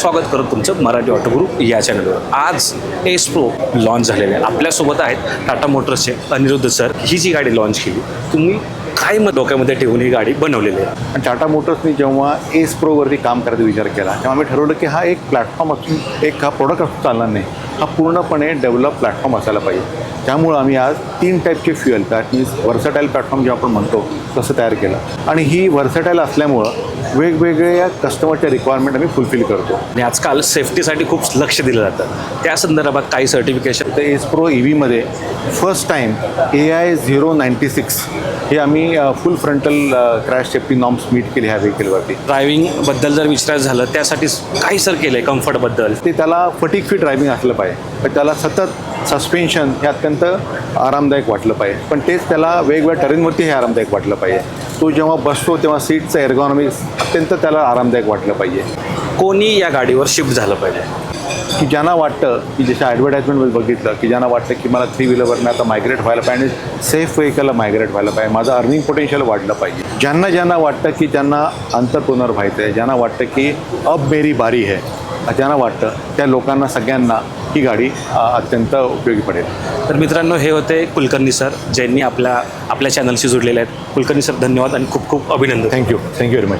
स्वागत करतो तुमचं मराठी ऑटो ग्रुप या चॅनलवर। आज एस प्रो लॉन्च झालेले आहे। आपल्यासोबत आहेत टाटा मोटर्सचे अनिरुद्ध सर। ही जी गाडी लॉन्च केली, तुम्ही काय मग डोक्यामध्ये ठेवून ही गाडी बनवलेली आहे? आणि टाटा मोटर्सनी जेव्हा एस प्रोवरती काम करायचा विचार केला तेव्हा आम्ही ठरवलं की हा एक प्लॅटफॉर्म असून एक हा प्रोडक्ट असून चालणार नाही, हा पूर्णपणे डेव्हलप प्लॅटफॉर्म असायला पाहिजे। त्यामुळं आम्ही आज 3 टाईपचे fuel, that means versatile platform जे आपण म्हणतो तसं तयार केलं। आणि ही व्हर्सटाईल असल्यामुळं वेगवेगळ्या कस्टमरच्या रिक्वायरमेंट आम्ही फुलफिल करतो। आणि आजकाल सेफ्टीसाठी खूप लक्ष दिलं जातं, त्या संदर्भात काही सर्टिफिकेशन? तर एस प्रो EVमध्ये फर्स्ट टाईम AI 096 हे आम्ही full frontal crash safety norms meet केले ह्या व्हेकलवरती। ड्रायव्हिंगबद्दल जर विचारायचं झालं त्यासाठी काही सर केलं आहे कम्फर्टबद्दल? ते त्याला फटीक फ्री ड्रायव्हिंग असलं पाहिजे, पण त्याला सतत सस्पेन्शन हे अत्यंत आरामदायक वाटलं पाहिजे, पण तेच त्याला वेगवेगळ्या टर्नवरती हे आरामदायक वाटलं पाहिजे। तो जेव्हा बसतो तेव्हा सीटचं एर्गॉनॉमिक्स अत्यंत त्याला आरामदायक वाटलं पाहिजे। कोणी या गाडीवर शिफ्ट झालं पाहिजे? की ज्यांना वाटतं की जसं ॲडव्हर्टाईजमेंटमध्ये बघितलं की ज्यांना वाटतं की मला 3 व्हीलरवरनं आता मायग्रेट व्हायला पाहिजे, सेफ व्हेकलला मायग्रेट व्हायला पाहिजे, माझं अर्निंग पोटेन्शियल वाढलं पाहिजे, ज्यांना वाटतं की त्यांना अंतरप्रोनर व्हायचं आहे, ज्यांना वाटतं की अब मेरी बारी है, ज्यांना वाटतं त्या लोकांना सगळ्यांना ही गाडी अत्यंत उपयोगी पडेल। तर मित्रांनो, हे होते कुलकर्णी सर, ज्यांनी आपल्या चॅनलशी जुडलेले आहेत। कुलकर्णी सर, धन्यवाद आणि खूप खूप अभिनंदन। Thank you very much.